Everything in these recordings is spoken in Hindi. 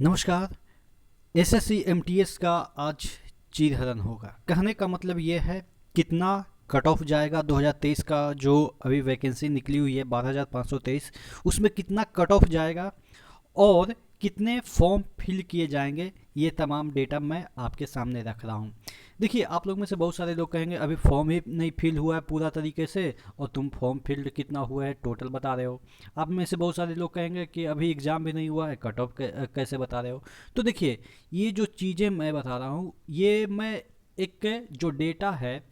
नमस्कार। एसएससी एमटीएस का आज चीरहरण होगा। कहने का मतलब ये है कितना कट ऑफ जाएगा 2023 का जो अभी वैकेंसी निकली हुई है 12,523, उसमें कितना कट ऑफ जाएगा और कितने फॉर्म फिल किए जाएंगे, ये तमाम डेटा मैं आपके सामने रख रहा हूँ। देखिए, आप लोग में से बहुत सारे लोग कहेंगे अभी फॉर्म ही नहीं फिल हुआ है पूरा तरीके से और तुम फॉर्म फिल्ड कितना हुआ है टोटल बता रहे हो। आप में से बहुत सारे लोग कहेंगे कि अभी एग्ज़ाम भी नहीं हुआ है, कट ऑफ कैसे बता रहे हो। तो देखिए, ये जो चीज़ें मैं बता रहा हूँ ये मैं एक जो डेटा है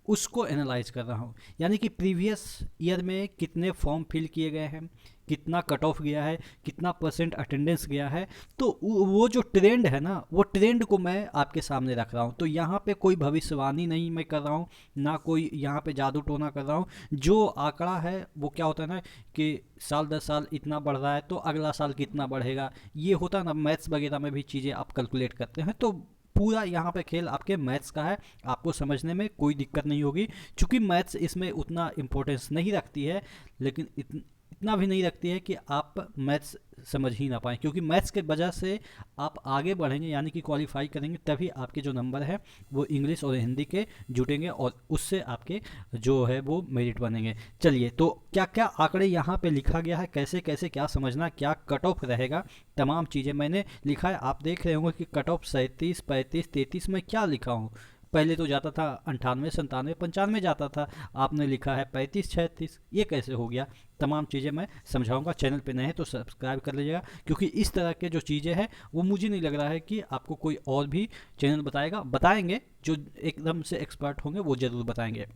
उसको एनालाइज कर रहा हूँ, यानी कि प्रीवियस ईयर में कितने फॉर्म फिल किए गए हैं, कितना कट ऑफ गया है, कितना परसेंट अटेंडेंस गया है। तो वो जो ट्रेंड है ना, वो ट्रेंड को मैं आपके सामने रख रहा हूँ। तो यहाँ पे कोई भविष्यवाणी नहीं मैं कर रहा हूँ, ना कोई यहाँ पे जादू टोना कर रहा हूँ। जो आंकड़ा है वो क्या होता है ना कि साल दर साल इतना बढ़ रहा है तो अगला साल कितना बढ़ेगा, ये होता है ना। मैथ्स वगैरह में भी चीज़ें आप कैलकुलेट करते हैं, तो पूरा यहाँ पे खेल आपके मैथ्स का है। आपको समझने में कोई दिक्कत नहीं होगी, क्योंकि मैथ्स इसमें उतना इम्पोर्टेंस नहीं रखती है, लेकिन इतना भी नहीं रखती है कि आप मैथ्स समझ ही ना पाएँ। क्योंकि मैथ्स के वजह से आप आगे बढ़ेंगे, यानी कि क्वालिफाई करेंगे, तभी आपके जो नंबर है वो इंग्लिश और हिंदी के जुटेंगे और उससे आपके जो है वो मेरिट बनेंगे। चलिए, तो क्या क्या आंकड़े यहाँ पे लिखा गया है, कैसे कैसे क्या समझना, क्या कट ऑफ रहेगा, तमाम चीज़ें मैंने लिखा है। आप देख रहे होंगे कि कट ऑफ 37, 35, 33 में क्या लिखा हूँ। पहले तो जाता था 98, 97, 95 जाता था, आपने लिखा है 35, 36, ये कैसे हो गया। तमाम चीज़ें मैं समझाऊंगा। चैनल पे नए हैं तो सब्सक्राइब कर लीजिएगा, क्योंकि इस तरह के जो चीज़ें हैं वो मुझे नहीं लग रहा है कि आपको कोई और भी चैनल बताएंगे। जो एकदम से एक्सपर्ट होंगे वो ज़रूर बताएंगे।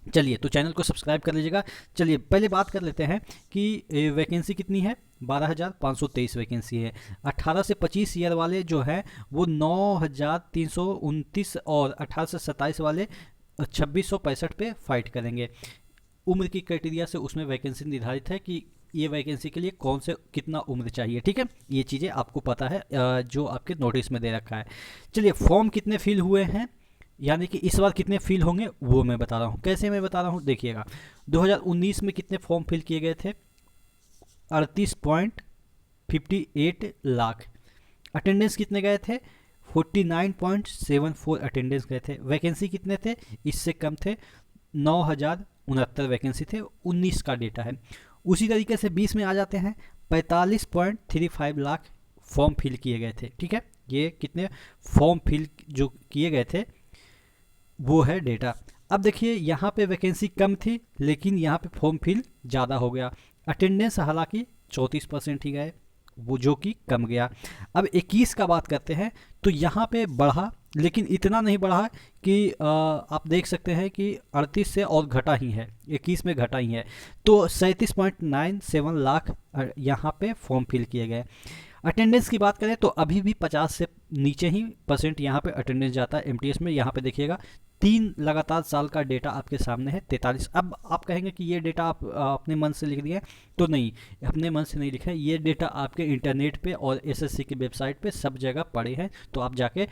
चलिए, तो चैनल को सब्सक्राइब कर लीजिएगा। चलिए, पहले बात कर लेते हैं कि वैकेंसी कितनी है। 12,523 वैकेंसी है। 18 से 25 ईयर वाले जो है वो 9,329 और 18 से 27 वाले 2,665 पे फाइट करेंगे। उम्र की क्राइटेरिया से उसमें वैकेंसी निर्धारित है कि ये वैकेंसी के लिए कौन से कितना उम्र चाहिए। ठीक है, ये चीज़ें आपको पता है जो आपके नोटिस में दे रखा है। चलिए, फॉर्म कितने फिल हुए हैं, यानी कि इस बार कितने फिल होंगे वो मैं बता रहा हूँ। कैसे मैं बता रहा हूँ, देखिएगा। 2019 में कितने फॉर्म फिल किए गए थे, 38.58 लाख। अटेंडेंस कितने गए थे, 49.74 अटेंडेंस गए थे। वैकेंसी कितने थे, इससे कम थे, 9,069 वैकेंसी थे। 19 का डेटा है। उसी तरीके से 20 में आ जाते हैं, 45.35 लाख फॉर्म फिल किए गए थे। ठीक है, ये कितने फॉर्म फिल जो किए गए थे वो है डेटा। अब देखिए, यहाँ पे वैकेंसी कम थी लेकिन यहाँ पे फॉर्म फिल ज़्यादा हो गया। अटेंडेंस हालांकि 34% ही गए, वो जो कि कम गया। अब 21 का बात करते हैं तो यहाँ पे बढ़ा, लेकिन इतना नहीं बढ़ा कि आप देख सकते हैं कि 38 से और घटा ही है, 21 में घटा ही है। तो 37.97 लाख यहाँ पे फॉर्म फिल किए गए। अटेंडेंस की बात करें तो अभी भी 50 से नीचे ही परसेंट यहाँ पे अटेंडेंस जाता है एमटीएस में। यहाँ पे देखिएगा 3 लगातार साल का डेटा आपके सामने है, 43। अब आप कहेंगे कि ये डेटा आप अपने मन से लिख दिए, तो नहीं, अपने मन से नहीं लिखा है। ये डेटा आपके इंटरनेट पे और एसएससी की वेबसाइट पे सब जगह पड़े हैं, तो आप जाके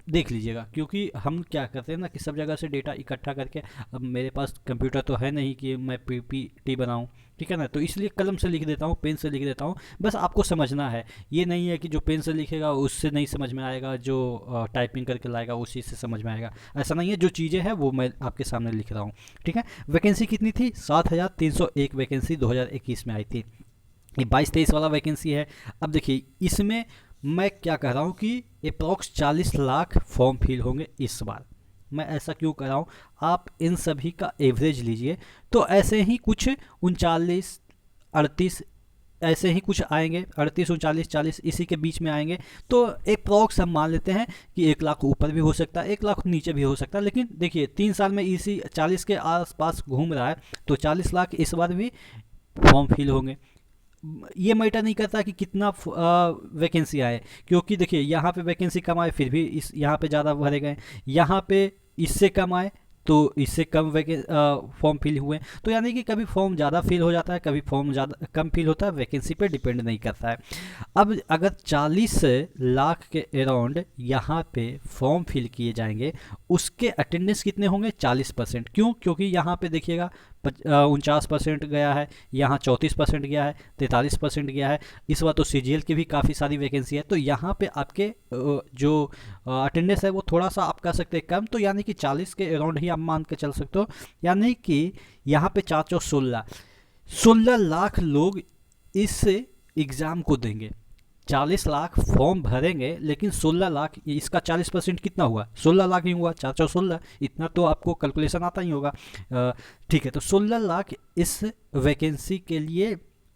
देख लीजिएगा। क्योंकि हम क्या करते हैं ना कि सब जगह से डेटा इकट्ठा करके, अब मेरे पास कंप्यूटर तो है नहीं कि मैं पीपीटी बनाऊं, ठीक है ना, तो इसलिए कलम से लिख देता हूँ, पेन से लिख देता हूँ। बस आपको समझना है, ये नहीं है कि जो पेन से लिखेगा उससे नहीं समझ में आएगा, जो टाइपिंग करके लाएगा उसी से समझ में आएगा, ऐसा नहीं है। जो चीज़ें हैं वो मैं आपके सामने लिख रहा हूँ। ठीक है, वैकेंसी कितनी थी, 7,301 वैकेंसी 2021 में आई थी। ये 22-23 वाला वैकेंसी है। अब देखिए, इसमें मैं क्या कह रहा हूँ कि अप्रॉक्स 40 लाख फॉर्म फिल होंगे इस बार। मैं ऐसा क्यों कर रहा हूँ, आप इन सभी का एवरेज लीजिए तो ऐसे ही कुछ 39, 38 ऐसे ही कुछ आएंगे, 38, 39, 40 इसी के बीच में आएंगे। तो अप्रॉक्स हम मान लेते हैं कि 1 लाख ऊपर भी हो सकता है, 1 लाख नीचे भी हो सकता है। लेकिन देखिए, 3 साल में इसी 40 के आसपास घूम रहा है, तो 40 लाख इस बार भी फॉर्म फिल होंगे। ये मैटर नहीं करता कि कितना वैकेंसी आए, क्योंकि देखिए यहाँ पे वैकेंसी कम आए फिर भी इस यहाँ पे ज़्यादा भरे गए, यहाँ पे इससे कम आए तो इससे कम फॉर्म फिल हुए। तो यानी कि कभी फॉर्म ज़्यादा फिल हो जाता है, कभी फॉर्म ज़्यादा कम फिल होता है, वैकेंसी पे डिपेंड नहीं करता है। अब अगर 40 लाख के अराउंड यहाँ पे फॉर्म फिल किए जाएंगे, उसके अटेंडेंस कितने होंगे, 40%। क्यों, क्योंकि यहाँ पे देखिएगा 49% गया है, यहाँ 34% गया है, 43% गया है। इस बार तो CGL की भी काफ़ी सारी वैकेंसी है, तो यहाँ पे आपके जो अटेंडेंस है वो थोड़ा सा आप कह सकते हैं कम, तो यानी कि 40 के अराउंड ही आप मान के चल सकते हो। यानी कि यहाँ पे 416 लाख लोग इस एग्ज़ाम को देंगे। 40 लाख फॉर्म भरेंगे, लेकिन 16 लाख, इसका 40% कितना हुआ? 16 लाख ही हुआ, 416, इतना तो आपको कैलकुलेशन आता ही होगा। ठीक है, तो 16 लाख इस वैकेंसी के लिए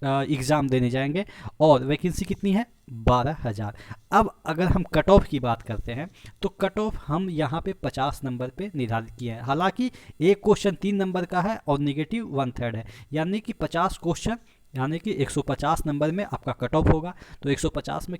एग्ज़ाम देने जाएंगे, और वैकेंसी कितनी है? 12,000। अब अगर हम कट ऑफ की बात करते हैं, तो कट ऑफ हम यहाँ पे 50 नंबर पे निर्धारित किया है। हालांकि एक क्वेश्चन 3 नंबर का है और नेगेटिव 1/3 है, यानी कि 50 क्वेश्चन, यानी कि 150 नंबर में आपका कट ऑफ होगा। तो 150 में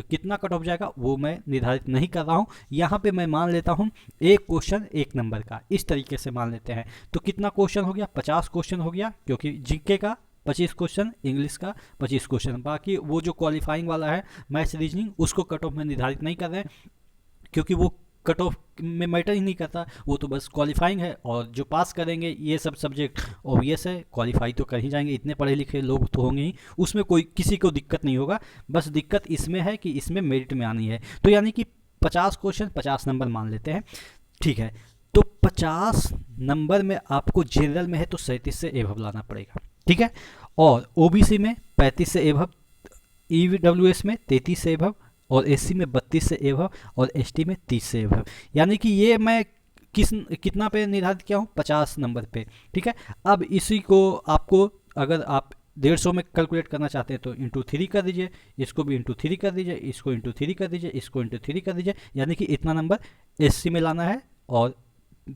कितना कट ऑफ जाएगा वो मैं निर्धारित नहीं कर रहा हूँ, यहाँ पे मैं मान लेता हूँ एक क्वेश्चन 1 नंबर का, इस तरीके से मान लेते हैं। तो कितना क्वेश्चन हो गया? 50 क्वेश्चन हो गया, क्योंकि जीके का 25 क्वेश्चन, इंग्लिश का 25 क्वेश्चन, बाकी वो जो क्वालिफाइंग वाला है मैथ्स रीजनिंग, उसको कट ऑफ में निर्धारित नहीं कर रहे हैं, क्योंकि वो कट ऑफ में मैटर ही नहीं करता, वो तो बस क्वालिफाइंग है। और जो पास करेंगे ये सब सब्जेक्ट ऑब्वियस है, क्वालिफाई तो कर ही जाएंगे, इतने पढ़े लिखे लोग तो होंगे ही, उसमें कोई किसी को दिक्कत नहीं होगा। बस दिक्कत इसमें है कि इसमें मेरिट में आनी है। तो यानी कि 50 क्वेश्चन 50 नंबर मान लेते हैं, ठीक है। तो 50 नंबर में आपको जनरल में है तो 37 से एभव लाना पड़ेगा, ठीक है। और OBC में 35 से एभव, EWS में 33 से एभव, और SC में 32 से एभव, और ST में 30 से एभव। यानी कि ये मैं कितना पे निर्धारित किया हूँ? 50 नंबर पे, ठीक है। अब इसी को आपको, अगर आप 150 में कैलकुलेट करना चाहते हैं तो इंटू 3 कर दीजिए, इसको भी इंटू 3 कर दीजिए, इसको इंटू 3 कर दीजिए, इसको इंटू 3 कर दीजिए, यानी कि इतना नंबर SC में लाना है, और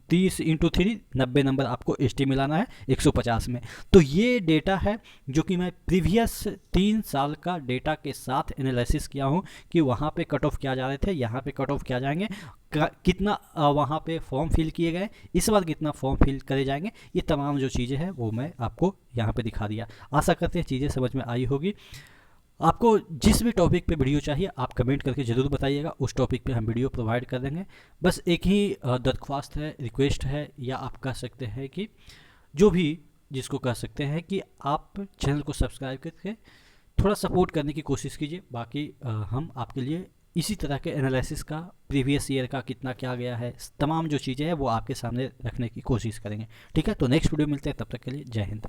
30 इंटू 3 90 नंबर आपको ST में लाना है 150 में। तो ये डेटा है जो कि मैं प्रीवियस 3 साल का डेटा के साथ एनालिसिस किया हूँ कि वहाँ पे कट ऑफ क्या जा रहे थे, यहाँ पे कट ऑफ क्या जाएंगे, कितना वहाँ पे फॉर्म फिल किए गए, इस बार कितना फॉर्म फिल करे जाएंगे, ये तमाम जो चीज़ें हैं वो मैं आपको यहाँ पे दिखा दिया। आशा करते हैं चीज़ें समझ में आई होगी। आपको जिस भी टॉपिक पे वीडियो चाहिए आप कमेंट करके ज़रूर बताइएगा, उस टॉपिक पे हम वीडियो प्रोवाइड कर देंगे। बस एक ही दरख्वास्त है, रिक्वेस्ट है, या आप कह सकते हैं कि जो भी जिसको कह सकते हैं कि आप चैनल को सब्सक्राइब करके थोड़ा सपोर्ट करने की कोशिश कीजिए। बाकी हम आपके लिए इसी तरह के एनालिसिस का, प्रीवियस ईयर का कितना क्या गया है, तमाम जो चीज़ें हैं वो आपके सामने रखने की कोशिश करेंगे, ठीक है। तो नेक्स्ट वीडियो मिलते हैं, तब तक के लिए जय हिंद।